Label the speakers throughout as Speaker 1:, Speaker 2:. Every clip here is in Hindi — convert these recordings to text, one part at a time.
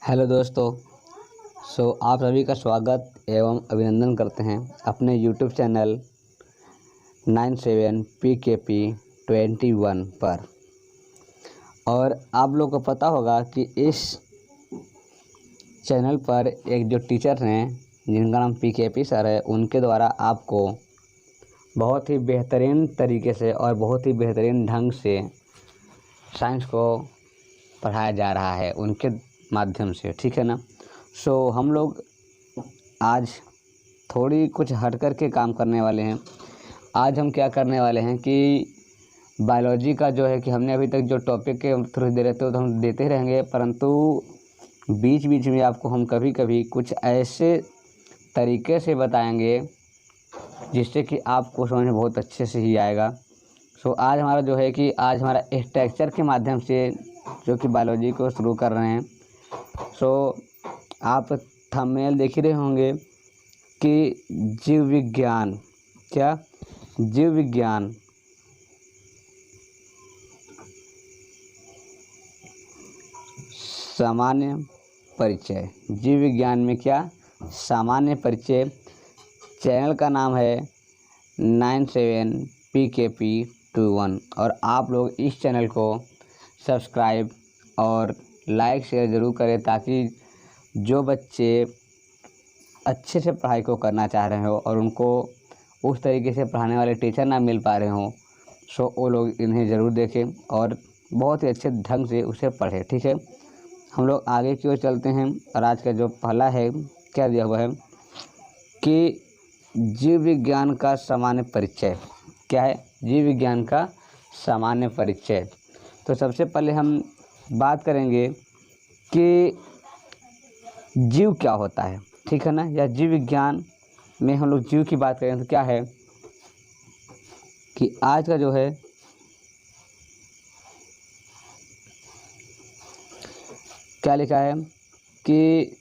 Speaker 1: हेलो दोस्तों। आप सभी का स्वागत एवं अभिनंदन करते हैं अपने यूट्यूब चैनल 97PKP21 पर। और आप लोग को पता होगा कि इस चैनल पर एक जो टीचर हैं जिनका नाम PKP सर है, उनके द्वारा आपको बहुत ही बेहतरीन तरीके से और बहुत ही बेहतरीन ढंग से साइंस को पढ़ाया जा रहा है उनके माध्यम से, ठीक है ना। हम लोग आज थोड़ी कुछ हट कर के काम करने वाले हैं। आज हम क्या करने वाले हैं कि बायोलॉजी का जो है कि हमने अभी तक जो टॉपिक के थ्रू दे रहे थे तो हम देते रहेंगे, परंतु बीच बीच में आपको हम कभी कभी कुछ ऐसे तरीके से बताएंगे जिससे कि आपको समझ में बहुत अच्छे से ही आएगा। आज हमारा जो है कि आज हमारा स्ट्रक्चर के माध्यम से जो कि बायोलॉजी को शुरू कर रहे हैं। आप थंबनेल देख ही रहे होंगे कि जीव विज्ञान, क्या जीव विज्ञान सामान्य परिचय। जीव विज्ञान में क्या सामान्य परिचय। चैनल का नाम है 97PKP21 और आप लोग इस चैनल को सब्सक्राइब और लाइक शेयर ज़रूर करें ताकि जो बच्चे अच्छे से पढ़ाई को करना चाह रहे हो और उनको उस तरीके से पढ़ाने वाले टीचर ना मिल पा रहे हों, वो लोग इन्हें ज़रूर देखें और बहुत ही अच्छे ढंग से उसे पढ़ें, ठीक है। हम लोग आगे की ओर चलते हैं और आज का जो पहला है क्या दिया हुआ है कि जीव विज्ञान का सामान्य परिचय। क्या है जीव विज्ञान का सामान्य परिचय। तो सबसे पहले हम बात करेंगे कि जीव क्या होता है, ठीक है ना, या जीव विज्ञान में हम लोग जीव की बात करें तो क्या है कि आज का जो है क्या लिखा है कि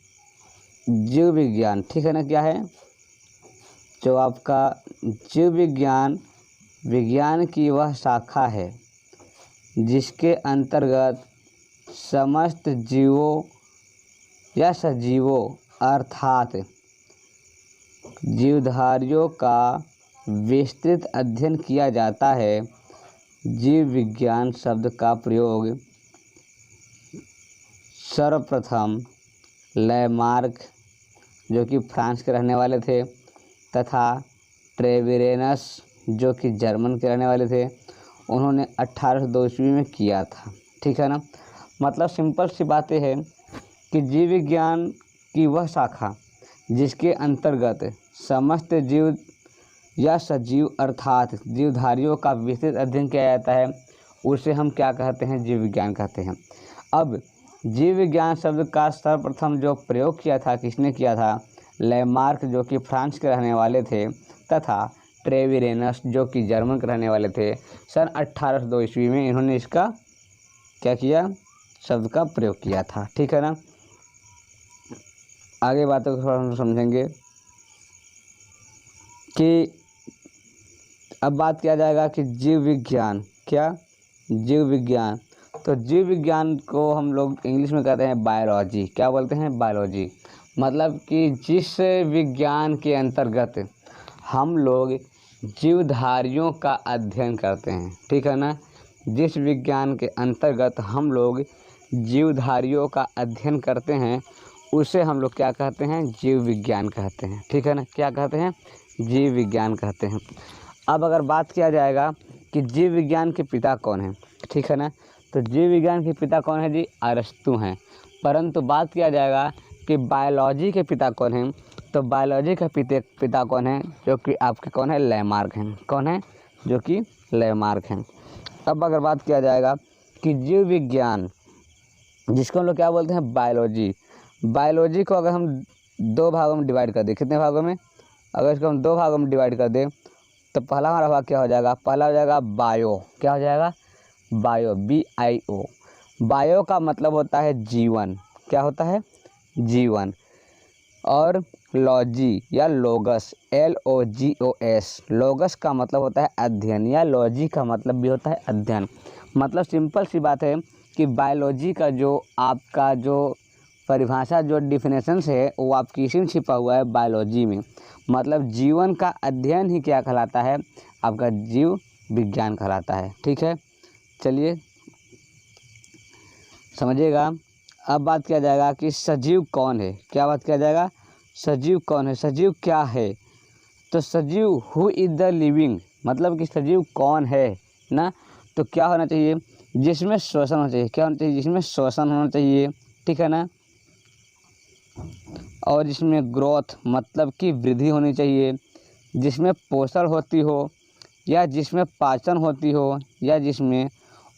Speaker 1: जीव विज्ञान, ठीक है ना, क्या है जो आपका जीव विज्ञान विज्ञान की वह शाखा है जिसके अंतर्गत समस्त जीवों या सजीवों अर्थात जीवधारियों का विस्तृत अध्ययन किया जाता है। जीव विज्ञान शब्द का प्रयोग सर्वप्रथम लैमार्क, जो कि फ्रांस के रहने वाले थे, तथा ट्रेविरेनस, जो कि जर्मन के रहने वाले थे, उन्होंने 1802 ईस्वी में किया था, ठीक है ना। मतलब सिंपल सी बातें हैं कि जीव विज्ञान की वह शाखा जिसके अंतर्गत समस्त जीव या सजीव अर्थात जीवधारियों का विस्तृत अध्ययन किया जाता है, उसे हम क्या कहते हैं, जीव विज्ञान कहते हैं। अब जीव विज्ञान शब्द का सर्वप्रथम जो प्रयोग किया था किसने किया था, लैमार्क, जो कि फ्रांस के रहने वाले थे, तथा ट्रेविरेनस, जो कि जर्मन के रहने वाले थे। सन 1802 ईस्वी में इन्होंने इसका क्या किया, शब्द का प्रयोग किया था, ठीक है ना। आगे बातों को थोड़ा हम समझेंगे कि अब बात किया जाएगा कि जीव विज्ञान, क्या जीव विज्ञान। तो जीव विज्ञान को हम लोग इंग्लिश में कहते हैं बायोलॉजी। क्या बोलते हैं, बायोलॉजी। मतलब कि जिस विज्ञान के अंतर्गत हम लोग जीवधारियों का अध्ययन करते हैं, ठीक है ना, जिस विज्ञान के अंतर्गत हम लोग जीवधारियों का अध्ययन करते हैं उसे हम लोग क्या कहते हैं, जीव विज्ञान कहते हैं, ठीक है ना। क्या कहते हैं, जीव विज्ञान कहते हैं। अब अगर बात किया जाएगा कि जीव विज्ञान के पिता कौन हैं, ठीक है ना, तो जीव विज्ञान के पिता कौन है जी, अरस्तु हैं। परंतु बात किया जाएगा कि बायोलॉजी के पिता कौन हैं, तो बायोलॉजी के पिता कौन है, जो कि आपके कौन है, लैमार्क हैं। कौन है, जो कि लैमार्क हैं। अब अगर बात किया जाएगा कि जीव विज्ञान जिसको हम लोग क्या बोलते हैं, बायोलॉजी। बायोलॉजी को अगर हम दो भागों में डिवाइड कर दें, कितने भागों में, अगर इसको हम दो भागों में डिवाइड कर दें तो पहला हमारा भाग क्या हो जाएगा, पहला हो जाएगा बायो। क्या हो जाएगा, बायो, BIO। बायो का मतलब होता है जीवन। क्या होता है, जीवन। और लॉजी या लोगस, LOGOS, लोगस का मतलब होता है अध्ययन, या लॉजी का मतलब भी होता है अध्ययन। मतलब सिंपल सी बात है कि बायोलॉजी का जो आपका जो परिभाषा जो डिफिनेशंस है वो आपकी इसी में छिपा हुआ है बायोलॉजी में। मतलब जीवन का अध्ययन ही क्या कहलाता है, आपका जीव विज्ञान कहलाता है। ठीक है, चलिए समझिएगा। अब बात किया जाएगा कि सजीव कौन है। क्या बात किया जाएगा, सजीव कौन है, सजीव क्या है। तो सजीव हु इज़ द लिविंग, मतलब कि सजीव कौन है ना, तो क्या होना चाहिए, जिसमें श्वसन होना चाहिए। क्या होना चाहिए, जिसमें श्वसन होना चाहिए, ठीक है ना, और जिसमें ग्रोथ मतलब कि वृद्धि होनी चाहिए, जिसमें पोषण होती हो, या जिसमें पाचन होती हो, या जिसमें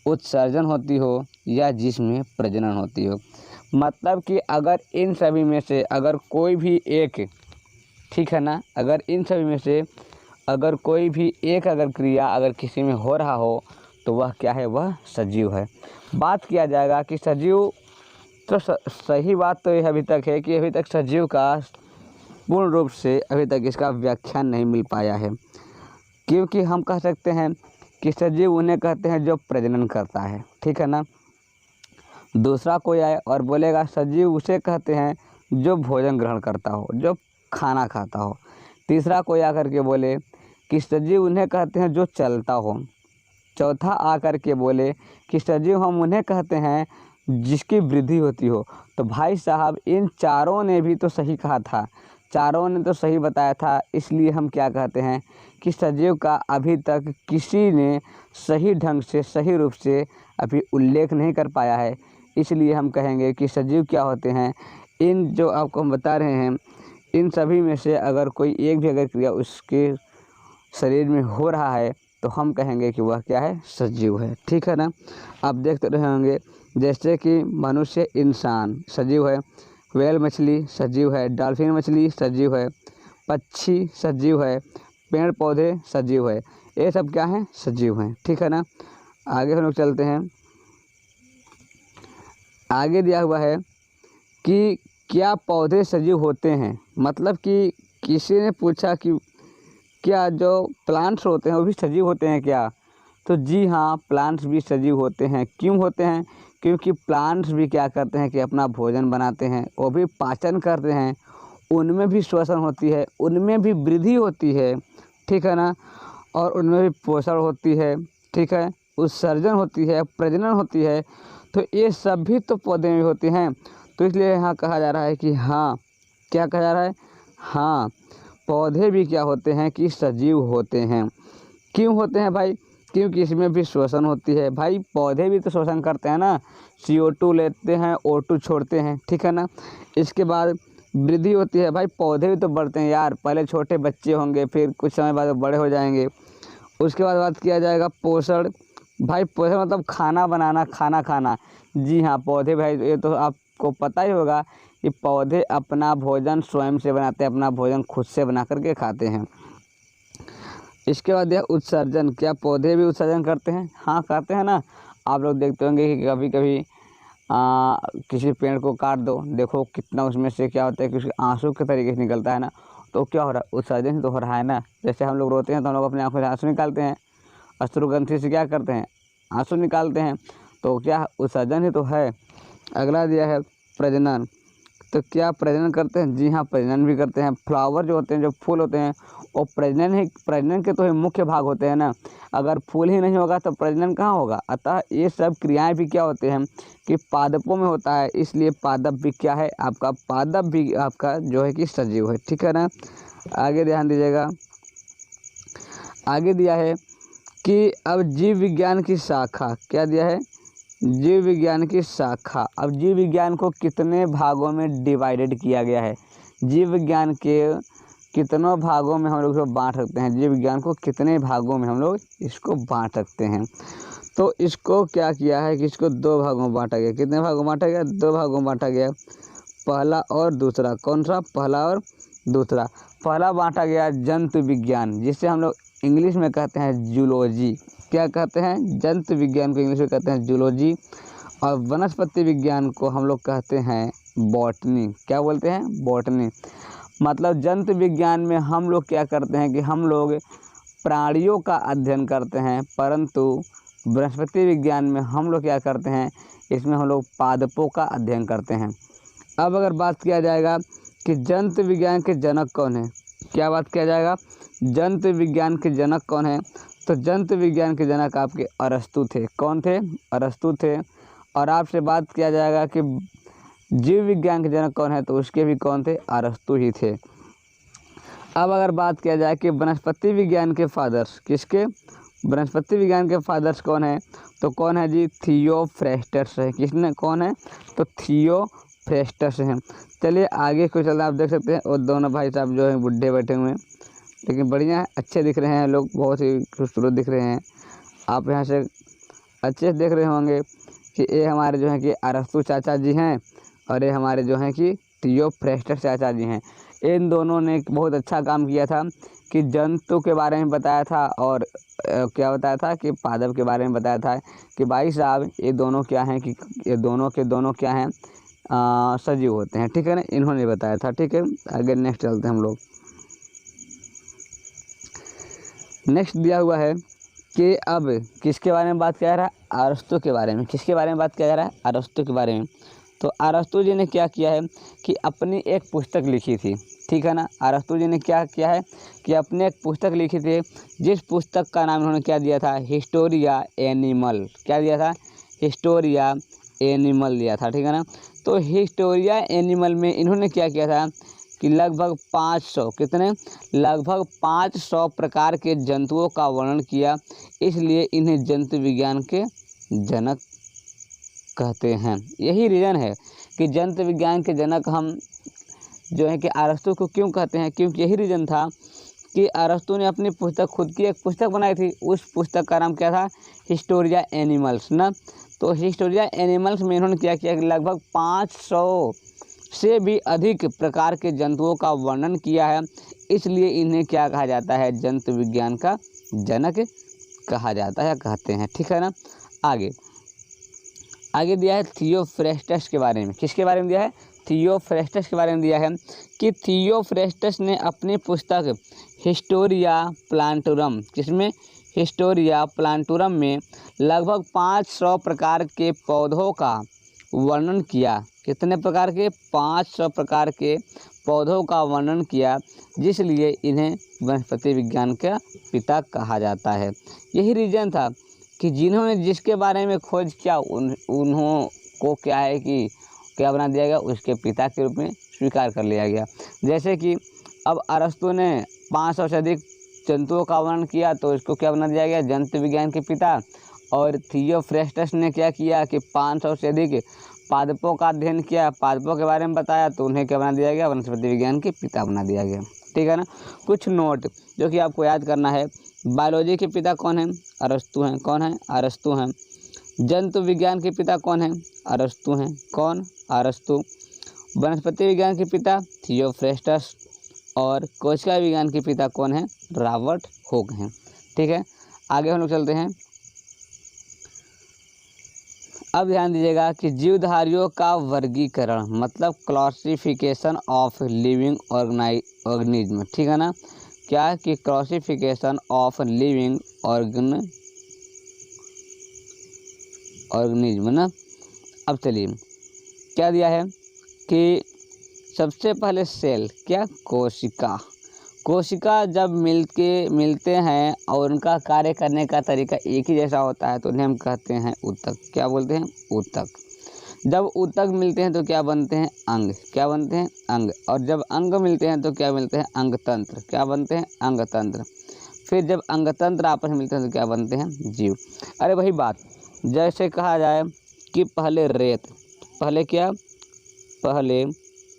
Speaker 1: उत्सर्जन होती हो, या जिसमें प्रजनन होती हो। मतलब कि अगर इन सभी में से अगर कोई भी एक, ठीक है ना, अगर इन सभी में से अगर कोई भी एक अगर क्रिया अगर किसी में हो रहा हो तो वह क्या है, वह सजीव है। बात किया जाएगा कि सजीव, तो सही बात तो यह अभी तक है कि अभी तक सजीव का पूर्ण रूप से अभी तक इसका व्याख्यान नहीं मिल पाया है, क्योंकि हम कह सकते हैं कि सजीव उन्हें कहते हैं जो प्रजनन करता है, ठीक है ना। दूसरा कोई आए और बोलेगा सजीव उसे कहते हैं जो भोजन ग्रहण करता हो, जो खाना खाता हो। तीसरा कोई आकर के बोले कि सजीव उन्हें कहते हैं जो चलता हो। चौथा आकर के बोले कि सजीव हम उन्हें कहते हैं जिसकी वृद्धि होती हो। तो भाई साहब इन चारों ने भी तो सही कहा था, चारों ने तो सही बताया था, इसलिए हम क्या कहते हैं कि सजीव का अभी तक किसी ने सही ढंग से सही रूप से अभी उल्लेख नहीं कर पाया है। इसलिए हम कहेंगे कि सजीव क्या होते हैं, इन जो आपको हम बता रहे हैं इन सभी में से अगर कोई एक भी अगर क्रिया उसके शरीर में हो रहा है तो हम कहेंगे कि वह क्या है, सजीव है। ठीक है ना। आप देखते रहे होंगे जैसे कि मनुष्य, इंसान सजीव है, व्हेल मछली सजीव है, डॉल्फिन मछली सजीव है, पक्षी सजीव है, पेड़ पौधे सजीव है, ये सब क्या हैं, सजीव हैं। ठीक है ना। आगे हम लोग चलते हैं। आगे दिया हुआ है कि क्या पौधे सजीव होते हैं। मतलब कि किसी ने पूछा कि क्या जो प्लांट्स होते हैं वो भी सजीव होते हैं क्या। तो जी हाँ, प्लांट्स भी सजीव होते हैं। क्यों होते हैं, क्योंकि प्लांट्स भी क्या करते हैं कि अपना भोजन बनाते हैं, वो भी पाचन करते हैं, उनमें भी श्वसन होती है, उनमें भी वृद्धि होती है, ठीक है ना, और उनमें भी पोषण होती है, ठीक है, उत्सर्जन होती है, प्रजनन होती है। तो ये सब भी तो पौधे में होते हैं। तो इसलिए यहाँ कहा जा रहा है कि हाँ, क्या कहा जा रहा है, हाँ पौधे भी क्या होते हैं कि सजीव होते हैं। क्यों होते हैं भाई, क्योंकि इसमें भी श्वसन होती है। भाई पौधे भी तो श्वसन करते हैं ना, CO2 लेते हैं, O2 छोड़ते हैं, ठीक है ना। इसके बाद वृद्धि होती है, भाई पौधे भी तो बढ़ते हैं यार, पहले छोटे बच्चे होंगे, फिर कुछ समय बाद बड़े हो जाएंगे। उसके बाद बात किया जाएगा पोषण। भाई पोषण मतलब खाना बनाना, खाना खाना। जी हाँ, पौधे भाई ये तो आपको पता ही होगा कि पौधे अपना भोजन स्वयं से बनाते हैं, अपना भोजन खुद से बना करके खाते हैं। इसके बाद यह उत्सर्जन, क्या पौधे भी उत्सर्जन करते हैं, हाँ करते हैं ना। आप लोग देखते होंगे कि कभी कभी किसी पेड़ को काट दो, देखो कितना उसमें से क्या होता है कि उसके आंसू के तरीके से निकलता है ना, तो क्या हो रहा है, उत्सर्जन तो हो रहा है ना। जैसे हम लोग रोते हैं तो हम लोग अपनी आंखों से आंसू निकालते हैं, अश्रुग्रंथि से क्या करते हैं, आंसू निकालते हैं, तो क्या उत्सर्जन ही तो है। अगला दिया है प्रजनन। तो क्या प्रजनन करते हैं, जी हाँ प्रजनन भी करते हैं। फ्लावर जो होते हैं, जो फूल होते हैं, वो प्रजनन के तो ही मुख्य भाग होते हैं ना। अगर फूल ही नहीं होगा तो प्रजनन कहाँ होगा। अतः ये सब क्रियाएं भी क्या होते हैं कि पादपों में होता है, इसलिए पादप भी क्या है आपका, पादप भी आपका जो है कि सजीव है। ठीक है ना। आगे ध्यान दीजिएगा, आगे दिया है कि अब जीव विज्ञान की शाखा, क्या दिया है, जीव विज्ञान की शाखा। अब जीव विज्ञान को कितने भागों में डिवाइडेड किया गया है, जीव विज्ञान के कितनों भागों में हम लोग इसको बांट सकते हैं, जीव विज्ञान को कितने भागों में हम लोग इसको बांट सकते हैं। तो इसको क्या किया है कि इसको 2 भागों में बांटा गया। कितने भागों में बांटा गया, 2 भागों में बांटा गया, पहला और दूसरा। कौन सा, पहला और दूसरा। पहला बांटा गया जंतु विज्ञान, जिसे हम लोग इंग्लिश में कहते हैं जूलॉजी। क्या कहते हैं, जंतु विज्ञान को इंग्लिश में कहते हैं जूलॉजी। और वनस्पति विज्ञान को हम लोग कहते हैं बॉटनी। क्या बोलते हैं, बॉटनी। मतलब जंतु विज्ञान में हम लोग क्या करते हैं कि हम लोग प्राणियों का अध्ययन करते हैं, परंतु वनस्पति विज्ञान में हम लोग क्या करते हैं, इसमें हम लोग पादपों का अध्ययन करते हैं। अब अगर बात किया जाएगा कि जंतु विज्ञान के जनक कौन है, क्या बात किया जाएगा, जंतु विज्ञान के जनक कौन है, तो जंतु विज्ञान के जनक आपके अरस्तु थे। कौन थे, अरस्तु थे। और आपसे बात किया जाएगा कि जीव विज्ञान के जनक कौन है, तो उसके भी कौन थे, अरस्तु ही थे। अब अगर बात किया जाए कि वनस्पति विज्ञान के फादर्स, किसके, वनस्पति विज्ञान के फादर्स कौन है, तो कौन है जी, थियोफ्रेस्टस है। किसने, कौन है, तो थियोफ्रेस्टस हैं। चलिए आगे कुछ चलते, आप देख सकते हैं और दोनों भाई साहब जो हैं बुढ़े बैठे हुए हैं, लेकिन बढ़िया अच्छे दिख रहे हैं लोग, बहुत ही खूबसूरत दिख रहे हैं। आप यहाँ से अच्छे से देख रहे होंगे कि ये हमारे जो हैं कि अरस्तु चाचा जी हैं और ये हमारे जो हैं कि थियोफ्रेस्टस चाचा जी हैं। इन दोनों ने बहुत अच्छा काम किया था कि जंतु के बारे में बताया था और क्या बताया था कि पादप के बारे में बताया था कि भाई साहब ये दोनों क्या हैं, कि ये दोनों के दोनों क्या हैं, सजीव होते हैं। ठीक है ना, इन्होंने बताया था। ठीक है, आगे नेक्स्ट चलते हैं हम लोग। नेक्स्ट दिया हुआ है कि अब किसके बारे में बात किया जा रहा है, अरस्तु के बारे में। किसके बारे में बात किया जा रहा है, अरस्तु के बारे में। तो अरस्तु जी ने क्या किया है कि अपनी एक पुस्तक लिखी थी। ठीक है ना, अरस्तु जी ने क्या किया है कि अपने एक पुस्तक लिखी थी, जिस पुस्तक का नाम उन्होंने क्या दिया था, हिस्टोरिया एनिमल। क्या दिया था, हिस्टोरिया एनिमल दिया था। ठीक है ना, तो हिस्टोरिया एनिमल में इन्होंने क्या किया था कि लगभग 500, कितने, लगभग 500 प्रकार के जंतुओं का वर्णन किया। इसलिए इन्हें जंतु विज्ञान के जनक कहते हैं। यही रीज़न है कि जंतु विज्ञान के जनक हम जो है कि अरस्तु को क्यों कहते हैं, क्योंकि यही रीज़न था कि अरस्तु ने अपनी पुस्तक, खुद की एक पुस्तक बनाई थी। उस पुस्तक का नाम क्या था, हिस्टोरिया एनिमल्स ना। तो हिस्टोरिया एनिमल्स में इन्होंने क्या किया कि लगभग 500 से भी अधिक प्रकार के जंतुओं का वर्णन किया है। इसलिए इन्हें क्या कहा जाता है, जंतु विज्ञान का जनक कहा जाता है, कहते हैं। ठीक है ना, आगे आगे दिया है थियोफ्रेस्टस के बारे में। किसके बारे में दिया है, थियोफ्रेस्टस के बारे में दिया है कि थियोफ्रेस्टस ने अपनी पुस्तक हिस्टोरिया प्लांटूरम, किसमें, हिस्टोरिया प्लांटूरम में लगभग 500 प्रकार के पौधों का वर्णन किया। कितने प्रकार के, 500 प्रकार के पौधों का वर्णन किया, जिसलिए इन्हें वनस्पति विज्ञान का पिता कहा जाता है। यही रीज़न था कि जिन्होंने जिसके बारे में खोज किया उन्हों को क्या है कि क्या बना दिया गया, उसके पिता के रूप में स्वीकार कर लिया गया। जैसे कि अब अरस्तु ने 500 से अधिक जंतुओं का वर्णन किया, तो इसको क्या बना दिया गया, जंतु विज्ञान के पिता। और थियोफ्रेस्टस ने क्या किया कि 500 से अधिक पादपों का अध्ययन किया, पादपों के बारे में बताया, तो उन्हें क्या बना दिया गया, वनस्पति विज्ञान के पिता बना दिया गया। ठीक है ना, कुछ नोट जो कि आपको याद करना है। बायोलॉजी के पिता कौन हैं, अरस्तु हैं। कौन है, अरस्तु हैं। जंतु विज्ञान के पिता कौन हैं, अरस्तु हैं। कौन, अरस्तु। वनस्पति विज्ञान के पिता थियोफ्रेस्टस। और कोशिका विज्ञान के पिता कौन है, रॉबर्ट हुक हैं। ठीक है, आगे हम लोग चलते हैं। अब ध्यान दीजिएगा कि जीवधारियों का वर्गीकरण, मतलब क्लासिफिकेशन ऑफ लिविंग ऑर्गेनिज्म। ठीक है ना, क्या कि क्लासिफिकेशन ऑफ लिविंग ऑर्गेनिज्म ना। अब चलिए क्या दिया है कि सबसे पहले सेल, क्या, कोशिका। कोशिका जब मिलते हैं और उनका कार्य करने का तरीका एक ही जैसा होता है, तो उन्हें हम कहते हैं ऊतक। क्या बोलते हैं, ऊतक। जब ऊतक मिलते हैं तो क्या बनते हैं, अंग। क्या बनते हैं, अंग। और जब अंग मिलते हैं तो क्या मिलते हैं, अंगतंत्र। क्या बनते हैं, अंगतंत्र। फिर जब अंगतंत्र आपस में मिलते हैं तो क्या बनते हैं, जीव। अरे वही बात, जैसे कहा जाए कि पहले रेत, पहले क्या, पहले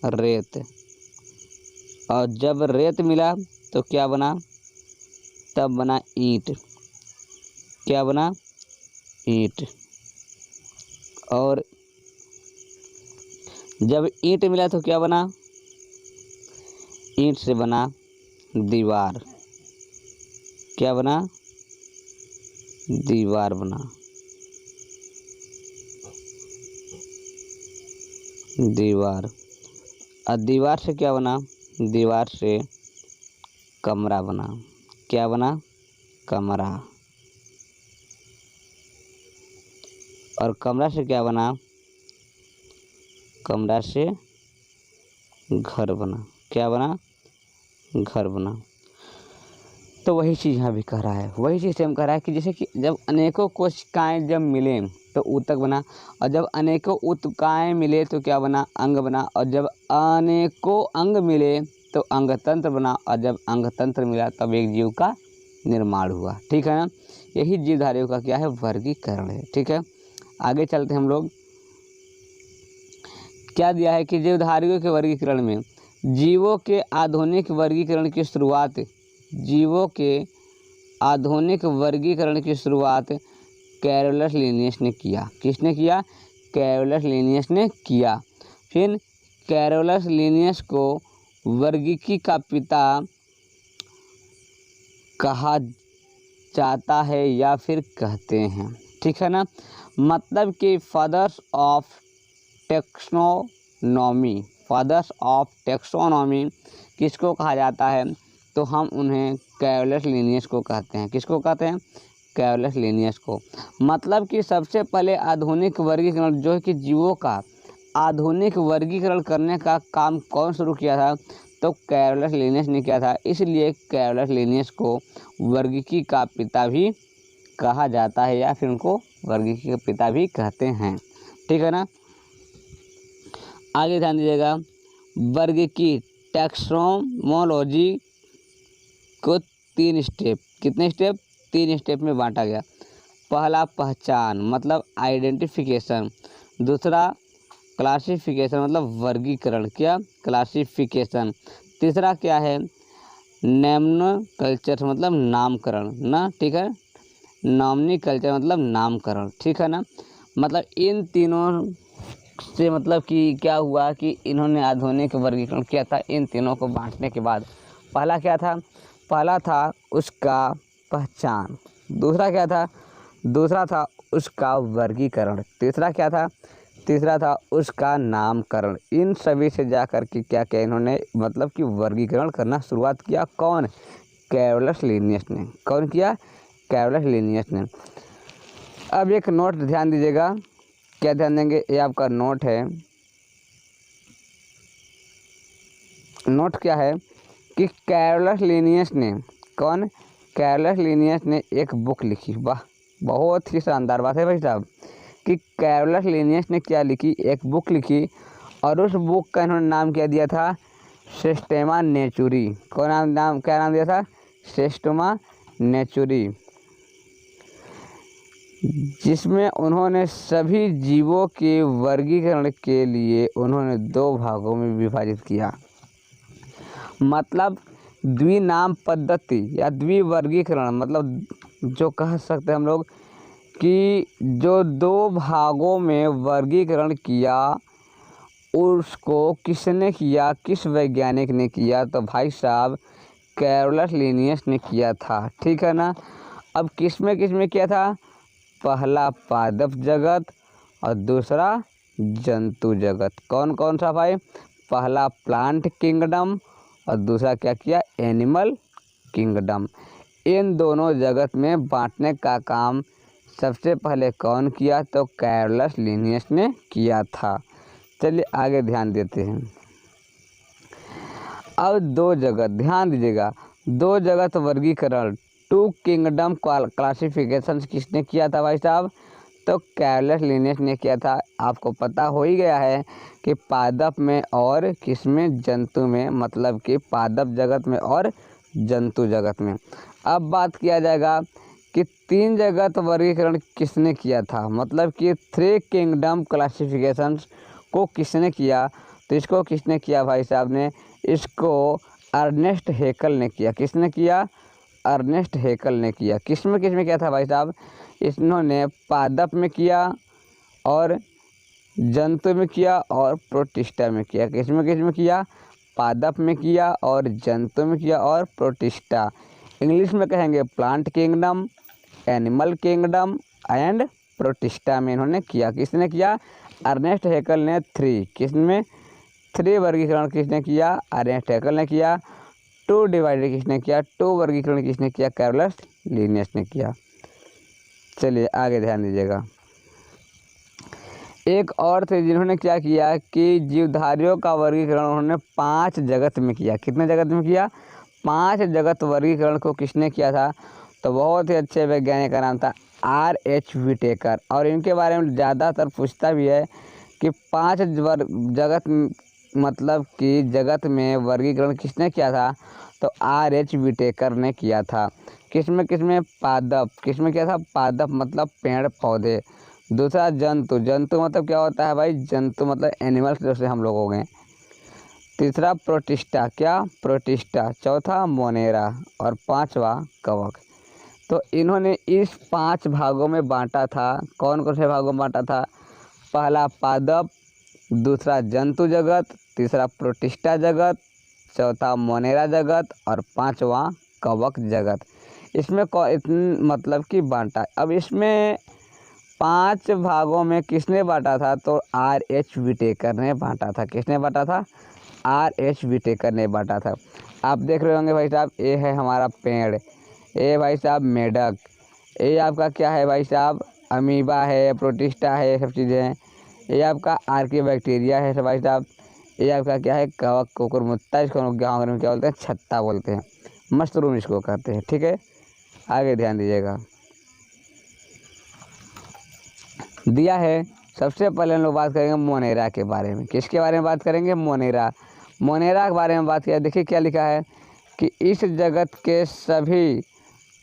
Speaker 1: रेत, और जब रेत मिला तो क्या बना, तब बना ईंट। क्या बना, ईंट। और जब ईंट मिला तो क्या बना, ईंट से बना दीवार। क्या बना, दीवार बना, दीवार। और दीवार से क्या बना, दीवार से कमरा बना। क्या बना, कमरा। और कमरा से क्या बना, कमरा से घर बना। क्या बना? घर बना। तो वही चीज़ यहाँ भी कह रहा है, वही चीज़ सेम कह रहा है कि जैसे कि जब अनेकों कोशिकाएं जब मिले तो ऊतक बना, और जब अनेकों ऊतकाएं मिले तो क्या बना? अंग बना, और जब अनेकों अंग मिले तो अंगतंत्र बना, और जब अंगतंत्र मिला तब एक जीव का निर्माण हुआ। ठीक है ना? यही जीवधारियों का क्या है? वर्गीकरण है। ठीक है, आगे चलते हैं हम लोग। क्या दिया है कि जीवधारियों के वर्गीकरण में जीवों के आधुनिक वर्गीकरण की शुरुआत, जीवों के आधुनिक वर्गीकरण की शुरुआत कैरोलस लिनियस ने किया। किसने किया? कैरोलस लिनियस ने किया। फिर कैरोलस लिनियस को वर्गीकी का पिता कहा जाता है या फिर कहते हैं। ठीक है ना? मतलब कि fathers of taxonomy, fathers of taxonomy किसको कहा जाता है? तो हम उन्हें कैरोलस लिनियस को कहते हैं। किसको कहते हैं? कैरोलस लिनियस को। मतलब कि सबसे पहले आधुनिक वर्गीकरण जो है कि जीवों का आधुनिक वर्गीकरण करने का काम कौन शुरू किया था? तो कैरोलस लिनियस ने किया था। इसलिए कैरोलस लिनियस को वर्गीकी का पिता भी कहा जाता है या फिर उनको वर्गीकी का पिता भी कहते हैं। ठीक है ना? आगे ध्यान दीजिएगा। वर्गीकी टैक्सोनोमोलॉजी को 3 स्टेप, कितने स्टेप? 3 स्टेप में बांटा गया। पहला पहचान मतलब आइडेंटिफिकेशन, दूसरा क्लासिफिकेशन मतलब वर्गीकरण, क्या? क्लासिफिकेशन, तीसरा क्या है? नोमेनक्लेचर मतलब नामकरण ना। ठीक है, नोमेनक्लेचर मतलब नामकरण। ठीक है ना? मतलब इन तीनों से मतलब कि क्या हुआ कि इन्होंने आधुनिक वर्गीकरण किया था। इन तीनों को बांटने के बाद पहला क्या था? पहला था उसका पहचान, दूसरा क्या था? दूसरा था उसका वर्गीकरण, तीसरा क्या था? तीसरा था उसका नामकरण। इन सभी से जाकर के क्या किया इन्होंने? मतलब कि वर्गीकरण करना शुरुआत किया। कौन? कैरोलस लिनियस ने। कौन किया? कैरोलस लिनियस ने। अब एक नोट ध्यान दीजिएगा। क्या ध्यान देंगे? ये आपका नोट है। नोट क्या है कि कैरोलस लिनियस ने, कौन? कैरोलस लिनियस ने एक बुक लिखी। वाह, बहुत ही शानदार बात है भाई साहब कि कैरोलस लिनियस ने क्या लिखी? एक बुक लिखी, और उस बुक का इन्होंने नाम क्या दिया था? सिस्टेमा नेचुरी। कौन नाम क्या नाम दिया था? सिस्टेमा नेचुरी, जिसमें उन्होंने सभी जीवों के वर्गीकरण के लिए उन्होंने 2 भागों में विभाजित किया। मतलब द्विनाम पद्धति या द्विवर्गीकरण, मतलब जो कह सकते हैं हम लोग कि जो 2 भागों में वर्गीकरण किया उसको किसने किया? किस वैज्ञानिक ने किया? तो भाई साहब कैरोलस लिनियस ने किया था। ठीक है ना? अब किस में किया था? पहला पादप जगत और दूसरा जंतु जगत। कौन कौन सा भाई? पहला प्लांट किंगडम और दूसरा क्या किया? Animal kingdom. इन दोनों जगत में बांटने का काम सबसे पहले कौन किया? तो कैरोलस लिनियस ने किया था। चलिए आगे ध्यान देते हैं। अब 2 जगत, ध्यान दीजिएगा, 2 जगत वर्गीकरण, 2 किंगडम क्लासिफिकेशन किसने किया था भाई साहब? तो कैरोलस लिनियस ने किया था। आपको पता हो ही गया है कि पादप में और किसमें? जंतु में, मतलब कि पादप जगत में और जंतु जगत में। अब बात किया जाएगा कि 3 जगत वर्गीकरण किसने किया था? मतलब कि 3 किंगडम क्लासिफिकेशन को किसने किया? तो इसको किसने किया भाई साहब ने? इसको अर्नेस्ट हैकेल ने किया। किसने किया? अर्नेस्ट हैकेल ने किया। किसमें किया था भाई साहब? इन्होंने पादप में किया और जंतु में किया और प्रोटिस्टा में किया। किसमें किया? पादप में किया और जंतु में किया और प्रोटिस्टा। इंग्लिश में कहेंगे plant kingdom, animal kingdom and protista में इन्होंने किया। किसने किया? अर्नेस्ट हैकेल ने 3, किसमें? 3 वर्गीकरण किसने किया? अर्नेस्ट हैकेल ने किया। 2 डिवाइडेड किसने किया? 2 वर्गीकरण किसने किया? कैरोलस लिनियस ने किया। चलिए आगे ध्यान दीजिएगा। एक और थे जिन्होंने क्या किया कि जीवधारियों का वर्गीकरण उन्होंने 5 जगत में किया। कितने जगत में किया? 5 जगत वर्गीकरण को किसने किया था? तो बहुत ही अच्छे वैज्ञानिक का नाम था R.H. विटेकर। और इनके बारे में ज़्यादातर पूछता भी है कि 5 जगत मतलब कि जगत में वर्गीकरण किसने किया था? तो R.H. विटेकर ने किया था। किसमें पादप, किसमें किया था? पादप मतलब पेड़ पौधे। दूसरा जंतु, जंतु मतलब क्या होता है भाई? जंतु मतलब एनिमल्स जैसे हम लोग हो गए। तीसरा प्रोटिस्टा, क्या? प्रोटिस्टा। चौथा मोनेरा और 5वां कवक। तो इन्होंने इस 5 भागों में बांटा था। कौन कौन से भागों में बांटा था? पहला पादप, दूसरा जंतु जगत, तीसरा प्रोटिस्टा जगत, चौथा मोनेरा जगत और 5वां कवक जगत। इसमें मतलब कि बांटा। अब इसमें 5 भागों में किसने बांटा था? तो R.H. विटेकर ने बांटा था। किसने बांटा था? R.H. विटेकर ने बांटा था। आप देख रहे होंगे भाई साहब, ये है हमारा पेड़, ये भाई साहब मेढक, ये आपका क्या है भाई साहब? अमीबा है, प्रोटिस्टा है, ये सब चीज़ें हैं। ये आपका आर्कियोबैक्टीरिया है भाई साहब। ये आपका क्या है? कवक कुकुरमुत्ता, इसको गाँव में क्या बोलते हैं? छत्ता बोलते हैं। मशरूम इसको कहते हैं। ठीक है, आगे ध्यान दीजिएगा। दिया है। सबसे पहले हम लोग बात करेंगे मोनेरा के बारे में। किसके बारे में बात करेंगे? मोनेरा। मोनेरा के बारे में बात किया, देखिए क्या लिखा है कि इस जगत के सभी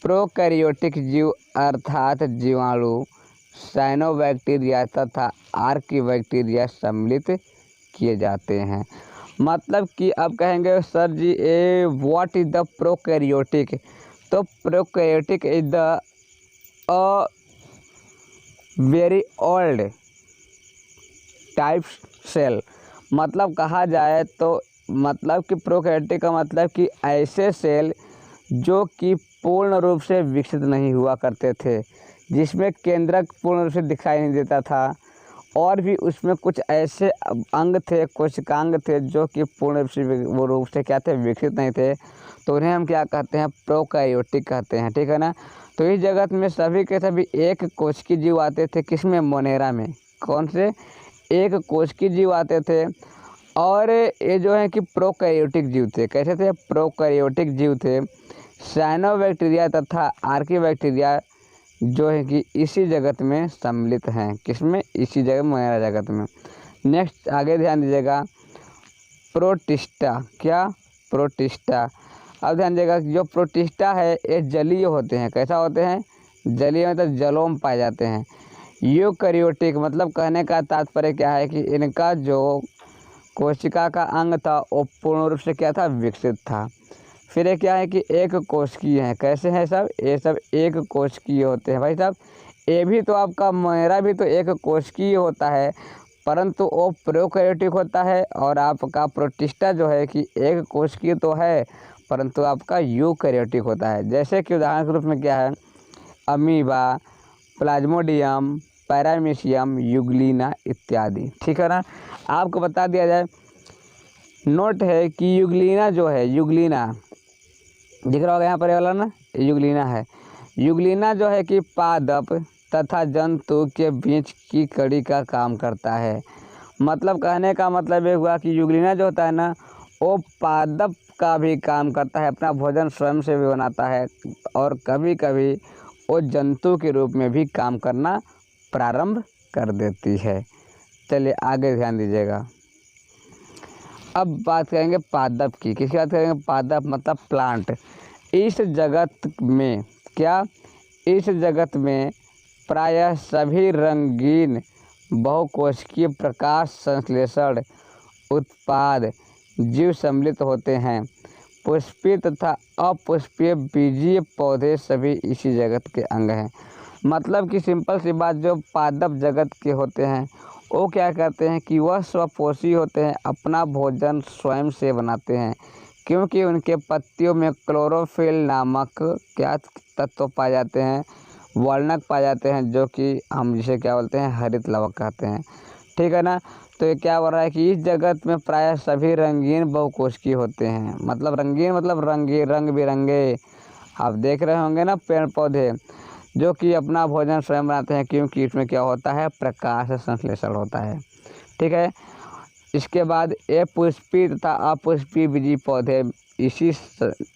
Speaker 1: प्रोकैरियोटिक जीव अर्थात जीवाणु, साइनोबैक्टीरिया तथा आर्कियोबैक्टीरिया सम्मिलित किए जाते हैं। मतलब कि अब कहेंगे sir ji a what is the prokaryotic? तो prokaryotic is the very old type cell. मतलब कहा जाए तो मतलब कि प्रोकैरियोटिक का मतलब कि ऐसे सेल जो कि पूर्ण रूप से विकसित नहीं हुआ करते थे, जिसमें केंद्रक पूर्ण रूप से दिखाई नहीं देता था, और भी उसमें कुछ ऐसे अंग थे, कोशिकांग थे जो कि पूर्ण रूप से क्या थे? विकसित नहीं थे। तो उन्हें हम क्या कहते हैं? प्रोकैरियोटिक कहते हैं। ठीक है ना। तो इस जगत में सभी के सभी एक कोशिकीय जीव आते थे। किसमें? मोनेरा में। कौन से? एक कोशिकीय जीव आते थे। और ये जो है कि प्रोकैरियोटिक जीव थे। कैसे थे? प्रोकैरियोटिक जीव थे। साइनोबैक्टीरिया तथा आर्कियोबैक्टीरिया जो है कि इसी जगत में सम्मिलित हैं। किसमें? इसी जगह मोनेरा जगत में। नेक्स्ट आगे ध्यान दीजिएगा, प्रोटिस्टा। क्या? प्रोटिस्टा। अब ध्यान दीजिएगा, जो प्रोटिस्टा है ये जलीय होते हैं। कैसा होते हैं? जलीय मतलब जलों में पाए जाते हैं। यूकैरियोटिक मतलब कहने का तात्पर्य क्या है कि इनका जो कोशिका का अंग था वो पूर्ण रूप से क्या था? विकसित था। फिर ये क्या है कि एक कोशिकीय है। कैसे हैं सब? ये सब एक कोशिकीय होते हैं भाई साहब। ये भी तो आपका मोनेरा भी तो एक कोशिकीय होता है, परंतु वो प्रोकैरियोटिक होता है। और आपका प्रोटिस्टा जो है कि एक कोशिकीय तो है, परंतु आपका यूकैरियोटिक होता है। जैसे कि उदाहरण के रूप में क्या है? अमीबा, प्लाज्मोडियम, पैरामीशियम, यूग्लिना इत्यादि। ठीक है ना। आपको बता दिया जाए, नोट है कि यूग्लिना जो है, यूग्लिना दिख रहा होगा यहाँ पर, ये वाला ना, यूग्लिना है। यूग्लिना जो है कि पादप तथा जंतु के बीच की कड़ी का काम करता है। मतलब कहने का मतलब ये हुआ कि यूग्लिना जो होता है ना, वो पादप का भी काम करता है, अपना भोजन स्वयं से भी बनाता है, और कभी कभी वो जंतु के रूप में भी काम करना प्रारंभ कर देती है। चलिए आगे ध्यान दीजिएगा। अब बात करेंगे पादप की। किसकी बात करेंगे? पादप मतलब प्लांट। इस जगत में क्या? इस जगत में प्रायः सभी रंगीन बहुकोशिकीय प्रकाश संश्लेषण उत्पाद जीव सम्मिलित होते हैं। पुष्पीय तथा अपुष्पीय बीजीय पौधे सभी इसी जगत के अंग हैं। मतलब कि सिंपल सी बात, जो पादप जगत के होते हैं वो क्या करते हैं कि वह स्वपोषी होते हैं, अपना भोजन स्वयं से बनाते हैं, क्योंकि उनके पत्तियों में क्लोरोफिल नामक क्या तत्व पाए जाते हैं? वर्णक पाए जाते हैं, जो कि हम जिसे क्या बोलते हैं? हरित लवक कहते हैं। ठीक है ना। तो ये क्या हो रहा है कि इस जगत में प्रायः सभी रंगीन बहुकोशिकीय होते हैं। मतलब रंगीन मतलब रंग बिरंगे। आप देख रहे होंगे ना पेड़ पौधे, जो कि अपना भोजन स्वयं बनाते हैं, क्योंकि इसमें क्या होता है, प्रकाश संश्लेषण होता है। ठीक है। इसके बाद अपुष्पी तथा अपुष्पी बीजी पौधे इसी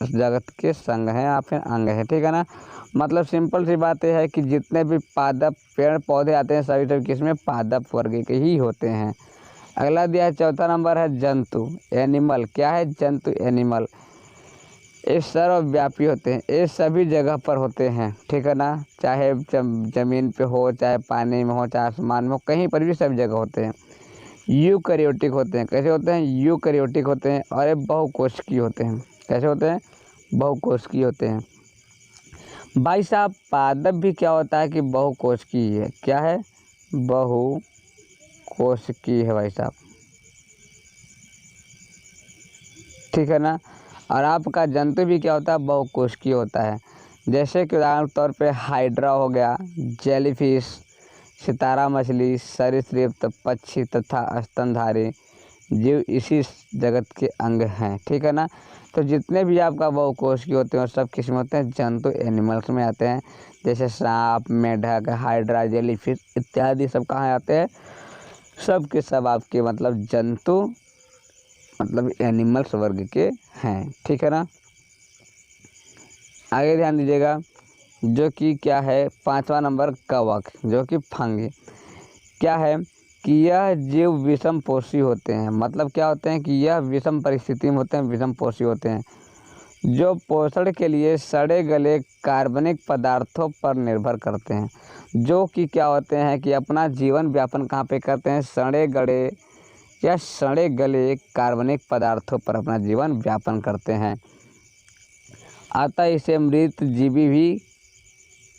Speaker 1: जगत के संग हैं या फिर अंग है। ठीक है ना। मतलब सिंपल सी बात यह है कि जितने भी पादप पेड़ पौधे आते हैं सभी किसमें, पादप वर्ग के ही होते हैं। अगला दिया है 4था नंबर है जंतु, एनिमल। क्या है, जंतु, एनिमल। ये सर्वव्यापी होते हैं, ये सभी जगह पर होते हैं। ठीक है ना। चाहे ज़मीन पे हो, चाहे पानी में हो, चाहे आसमान में हो, कहीं पर भी सभी जगह होते हैं। यूकैरियोटिक होते हैं। कैसे होते हैं, यूकैरियोटिक होते हैं। और ये बहुकोशिकीय होते हैं। कैसे होते हैं, बहुकोशिकीय होते हैं। भाई साहब पादप भी क्या होता है कि बहुकोशिकीय है। क्या है, बहुकोशिकीय है भाई साहब। ठीक है ना। और आपका जंतु भी क्या होता है, बहुकोशिकीय होता है। जैसे कि उदाहरण के तौर पे हाइड्रा हो गया, जेलीफिश, सितारा मछली, सरीसृप, पक्षी तथा स्तनधारी जीव इसी जगत के अंग हैं। ठीक है ना। तो जितने भी आपका बहुकोशिकीय होते हैं सब किस में होते हैं, जंतु, एनिमल्स में आते हैं। जैसे सांप, मेढक, हाइड्रा, जेलीफिश इत्यादि सब कहाँ आते हैं, सब के सब आपके मतलब जंतु मतलब एनिमल्स वर्ग के हैं। ठीक है ना। आगे ध्यान दीजिएगा, जो कि क्या है 5वां नंबर कवक, जो कि फंगी। क्या है कि यह जीव विषम पोषी होते हैं। मतलब क्या होते हैं कि यह विषम परिस्थिति में होते हैं, विषम पोषी होते हैं, जो पोषण के लिए सड़े गले कार्बनिक पदार्थों पर निर्भर करते हैं। जो कि क्या होते हैं कि अपना जीवन व्यापन कहाँ पे करते हैं, सड़े गले या सड़े गले कार्बनिक पदार्थों पर अपना जीवन व्यापन करते हैं। अतः इसे मृत जीवी भी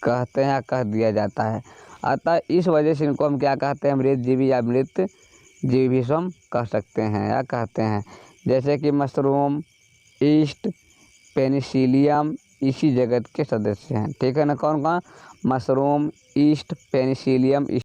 Speaker 1: कहते हैं या कह दिया जाता है। अतः इस वजह से इनको हम क्या कहते हैं, मृत जीवी या मृत जीवी भी हम कह सकते हैं या कहते हैं। जैसे कि मशरूम, ईस्ट, पेनिसिलियम इसी जगत के सदस्य हैं। ठीक है ना। कौन कौन, मशरूम, ईस्ट, पेनिसिलियम